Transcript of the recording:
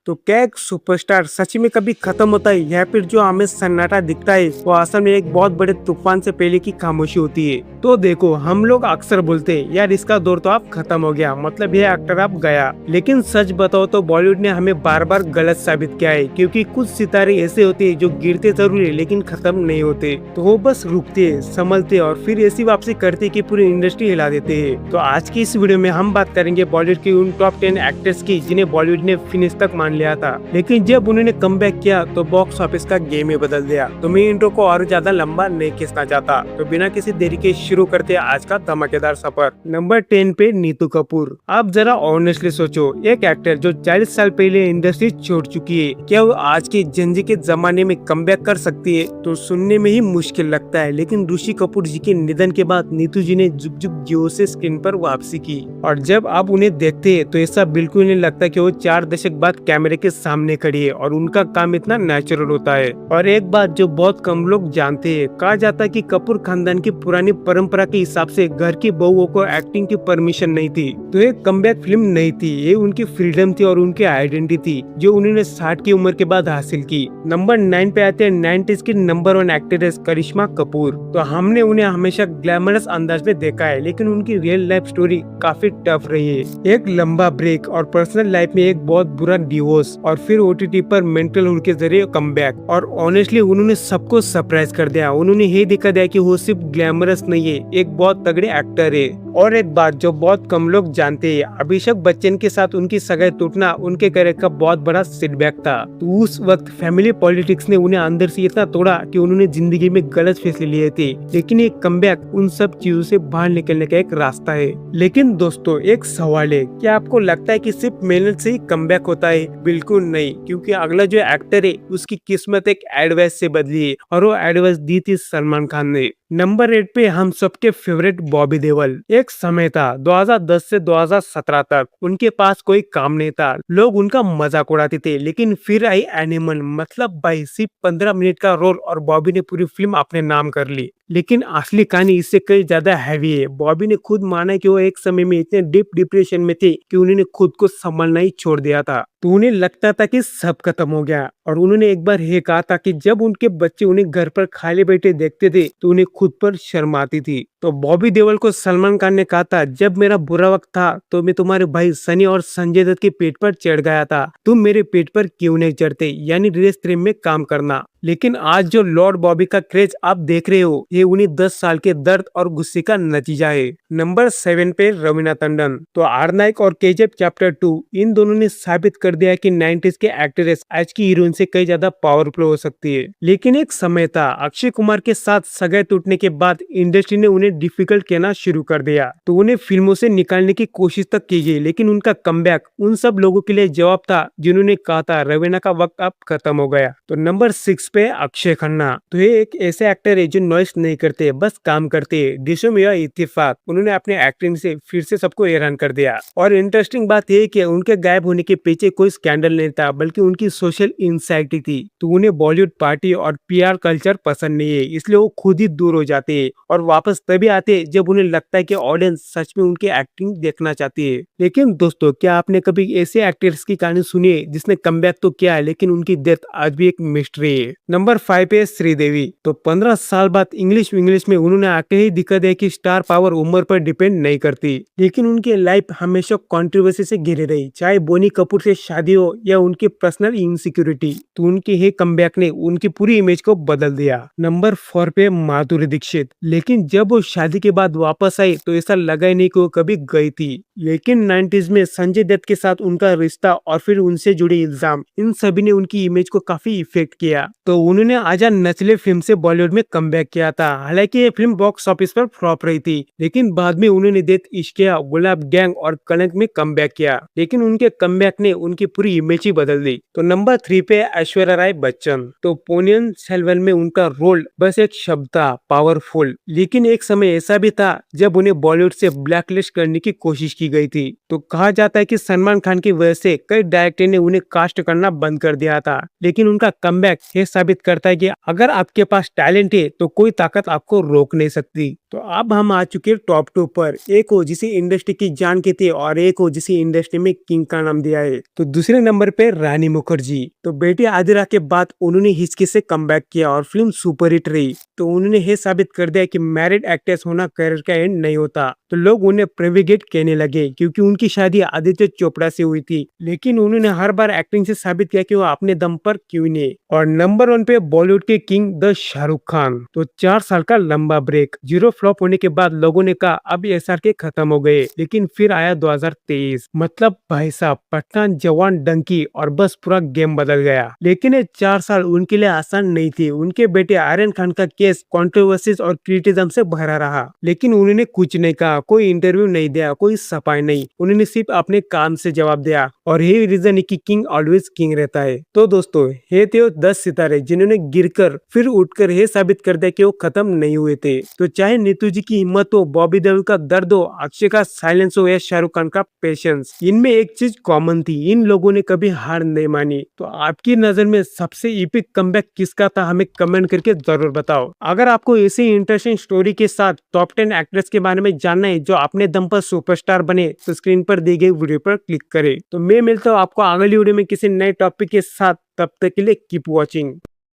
तो क्या एक सुपरस्टार सच में कभी खत्म होता है या फिर जो हमें सन्नाटा दिखता है वो असल में एक बहुत बड़े तूफान से पहले की खामोशी होती है। तो देखो, हम लोग अक्सर बोलते हैं यार इसका दौर तो अब खत्म हो गया, मतलब ये एक्टर अब गया। लेकिन सच बताओ तो बॉलीवुड ने हमें बार बार गलत साबित किया है, क्योंकि कुछ सितारे ऐसे होते हैं जो गिरते जरूर है लेकिन खत्म नहीं होते। तो वो बस रुकते संभलते और फिर ऐसी वापसी करते कि पूरी इंडस्ट्री हिला देते हैं। तो आज की इस वीडियो में हम बात करेंगे बॉलीवुड की उन टॉप 10 एक्टर्स की जिन्हें बॉलीवुड ने फिनिश तक मान लिया था, लेकिन जब उन्होंने कमबैक किया तो बॉक्स ऑफिस का गेम ही बदल दिया। तो मैं इंट्रो को और ज्यादा लंबा नहीं खींचना चाहता, तो बिना किसी देरी के शुरू करते हैं आज का धमाकेदार सफर। नंबर 10 पे नीतू कपूर। आप जरा ऑनेस्टली सोचो, एक एक्टर जो 40 साल पहले इंडस्ट्री छोड़ चुकी है, क्या वो आज के जंजी के जमाने में कमबैक कर सकती है? तो सुनने में ही मुश्किल लगता है, लेकिन ऋषि कपूर जी के निधन के बाद नीतू जी ने जुग जुग जियो से स्क्रीन पर वापसी की, और जब आप उन्हें देखते हैं तो ऐसा बिल्कुल नहीं लगता कि वो 4 दशक बाद कैमरे के सामने खड़ी है और उनका काम इतना नेचुरल होता है। और एक बात जो बहुत कम लोग जानते हैं, कहा जाता है कि कपूर खानदान की पुरानी परंपरा के हिसाब से घर की बहुओं को एक्टिंग की परमिशन नहीं थी, तो ये कमबैक फिल्म नहीं थी, ये उनकी फ्रीडम थी और उनकी आइडेंटिटी थी जो उन्होंने 60 की उम्र के बाद हासिल की। नंबर 9 पे आते हैं 90s की नंबर 1 एक्ट्रेस करिश्मा कपूर। तो हमने उन्हें हमेशा ग्लैमरस अंदाज में देखा है, लेकिन उनकी रियल लाइफ स्टोरी काफी टफ रही है। एक लंबा ब्रेक और पर्सनल लाइफ में एक बहुत बुरा डिवोर्स और फिर OTT पर मेंटल हेल्थ के जरिए कमबैक, और ऑनेस्टली उन्होंने सबको सरप्राइज कर दिया। उन्होंने ये दिखा दिया कि वो सिर्फ ग्लैमरस नहीं है, एक बहुत तगड़े एक्टर है। और एक बात जो बहुत कम लोग जानते हैं, अभिषेक बच्चन के साथ उनकी सगाई टूटना उनके करियर का बहुत बड़ा सेटबैक था। तो उस वक्त फैमिली पॉलिटिक्स ने उन्हें अंदर से इतना तोड़ा कि उन्होंने जिंदगी में गलत फैसले लिए थे, लेकिन ये कमबैक उन सब चीजों से बाहर निकलने का एक रास्ता है। लेकिन दोस्तों, एक सवाल है, क्या आपको लगता है कि सिर्फ मेहनत से ही कमबैक होता है? बिल्कुल नहीं, क्योंकि अगला जो एक्टर है उसकी किस्मत एक एडवाइस से बदली है, और वो एडवाइस दी थी सलमान खान ने। नंबर 8 पे हम सबके फेवरेट बॉबी देओल। एक समय था 2010 से 2017 तक उनके पास कोई काम नहीं था, लोग उनका मजाक उड़ाते थे, लेकिन फिर आई एनिमल, मतलब भाई सिर्फ 15 मिनट का रोल और बॉबी ने पूरी फिल्म अपने नाम कर ली। लेकिन असली कहानी इससे कई ज्यादा हैवी है। बॉबी ने खुद माना कि वो एक समय में इतने डीप डिप्रेशन में थे कि उन्होंने खुद को संभालना ही छोड़ दिया था। तो उन्हें लगता था कि सब खत्म हो गया, और उन्होंने एक बार ये कहा था कि जब उनके बच्चे उन्हें घर पर खाली बैठे देखते थे तो उन्हें खुद पर शर्म आती थी। तो बॉबी देओल को सलमान खान ने कहा था, जब मेरा बुरा वक्त था तो मैं तुम्हारे भाई सनी और संजय दत्त के पेट पर चढ़ गया था, तुम मेरे पेट पर क्यों नहीं चढ़ते, यानी रिलीज प्रेम में काम करना। लेकिन आज जो लॉर्ड बॉबी का क्रेज आप देख रहे हो, ये उन्हीं 10 साल के दर्द और गुस्से का नतीजा है। नंबर 7 पे रवीना टंडन। तो आर नायक और KGF चैप्टर 2, इन दोनों ने साबित कर दिया कि 90s के एक्ट्रेस आज की हीरोइन से कई ज्यादा पावरफुल हो सकती है। लेकिन एक समय था, अक्षय कुमार के साथ सगाई टूटने के बाद इंडस्ट्री ने उन्हें डिफिकल्ट कहना शुरू कर दिया, तो उन्हें फिल्मों से निकालने की कोशिश तक की गई। लेकिन उनका कमबैक उन सब लोगों के लिए जवाब था जिन्होंने कहा था रवीना का वक्त अब खत्म हो गया। तो नंबर 6 पे अक्षय खन्ना। तो ये एक ऐसे एक्टर है जो नॉइस नहीं करते, बस काम करते हैं। डिशो में इत्तेफाक, उन्होंने अपने एक्टिंग से फिर से सबको हैरान कर दिया। और इंटरेस्टिंग बात यह कि उनके गायब होने के पीछे कोई स्कैंडल नहीं था, बल्कि उनकी सोशल इंसाइटी थी। तो उन्हें बॉलीवुड पार्टी और PR कल्चर पसंद नहीं है, इसलिए वो खुद ही दूर हो जाते हैं और वापस तभी आते हैं जब उन्हें लगता है कि ऑडियंस सच में उनकी एक्टिंग देखना चाहती है। लेकिन दोस्तों, क्या आपने कभी ऐसे एक्टर्स की कहानी सुनी है जिसने कमबैक तो किया है लेकिन उनकी डेथ आज भी एक मिस्ट्री है? नंबर 5 पे श्रीदेवी। तो 15 साल बाद इंग्लिश में उन्होंने आके ही दिखा दिया कि स्टार पावर उम्र पर डिपेंड नहीं करती, लेकिन उनकी लाइफ हमेशा कंट्रोवर्सी से घिरी रही, चाहे बोनी कपूर से शादी हो या उनकी पर्सनल इनसिक्योरिटी। तो उनके ही कमबैक ने उनकी पूरी इमेज को बदल दिया। नंबर 4 पे माधुरी दीक्षित। लेकिन जब वो शादी के बाद वापस आई तो ऐसा लगा ही नहीं कि वो कभी गई थी। लेकिन 90s में संजय दत्त के साथ उनका रिश्ता और फिर उनसे जुड़े इल्जाम, इन सभी ने उनकी इमेज को काफी इफेक्ट किया। तो उन्होंने आजा नचले फिल्म से बॉलीवुड में कमबैक किया था। हालांकि ये फिल्म बॉक्स ऑफिस पर फ्लॉप रही थी, लेकिन बाद में उन्होंने देत इश्किया, गुलाब गैंग और कलंक में कमबैक किया। लेकिन उनके कमबैक ने उनकी पूरी इमेज ही बदल दी। तो नंबर 3 पे ऐश्वर्या राय बच्चन। तो पोनियन सेल्वन में उनका रोल बस एक शब्द था, पावरफुल। लेकिन एक समय ऐसा भी था जब उन्हें बॉलीवुड से ब्लैकलिस्ट करने की कोशिश की गई थी। तो कहा जाता है कि सलमान खान की वजह से कई डायरेक्टर ने उन्हें कास्ट करना बंद कर दिया था, लेकिन उनका कमबैक ये साबित साबित करता है कि अगर आपके पास टैलेंट है तो कोई ताकत आपको रोक नहीं सकती। तो अब हम आ चुके हैं टॉप 2 पर। एक हो जिसे इंडस्ट्री की जान कहती है और एक हो जिसे इंडस्ट्री में किंग का नाम दिया है। तो दूसरे नंबर पे रानी मुखर्जी। तो बेटी आदिरा के बाद उन्होंने हिचकी से कमबैक किया और फिल्म सुपरहिट रही। तो उन्होंने ये साबित कर दिया कि मैरिड एक्ट्रेस होना करियर का एंड नहीं होता। तो लोग उन्हें प्रिविलेज कहने लगे क्योंकि उनकी शादी आदित्य चोपड़ा से हुई थी, लेकिन उन्होंने हर बार एक्टिंग से साबित किया कि वो अपने दम पर क्यों नहीं। और नंबर 1 पे बॉलीवुड के किंग द शाहरुख खान। तो 4 साल का लंबा ब्रेक, जीरो फ्लॉप होने के बाद लोगों ने कहा अब SRK खत्म हो गए, लेकिन फिर आया 2023। मतलब भाई साहब, पठान, जवान, डंकी और बस पूरा गेम बदल गया। लेकिन ये 4 साल उनके लिए आसान नहीं थे। उनके बेटे आर्यन खान का केस कंट्रोवर्सीज और क्रिटिसिज्म से भरा रहा, लेकिन उन्होंने कुछ नहीं कहा, कोई इंटरव्यू नहीं दिया, कोई सफाई नहीं। उन्होंने सिर्फ अपने काम से जवाब दिया और यही रीजन है कि किंग ऑलवेज किंग रहता है। तो दोस्तों, ये थे वो 10 सितारे जिन्होंने गिरकर फिर उठकर ये साबित कर दिया कि वो खत्म नहीं हुए थे। तो चाहे नीतू जी की हिम्मत हो, बॉबी देओल का दर्द हो, अक्षय का साइलेंस हो या शाहरुख खान का पेशेंस, इनमें एक चीज कॉमन थी, इन लोगों ने कभी हार नहीं मानी। तो आपकी नजर में सबसे इपिक कमबैक किसका था, हमें कमेंट करके जरूर बताओ। अगर आपको ऐसी इंटरेस्टिंग स्टोरी के साथ टॉप 10 एक्ट्रेस के बारे में जानना है जो अपने दम पर सुपरस्टार बने, तो स्क्रीन पर दी गई वीडियो पर क्लिक करें। तो मैं मिलता हूँ आपको अगली वीडियो में किसी नए टॉपिक के साथ। तब तक के लिए कीप वॉचिंग।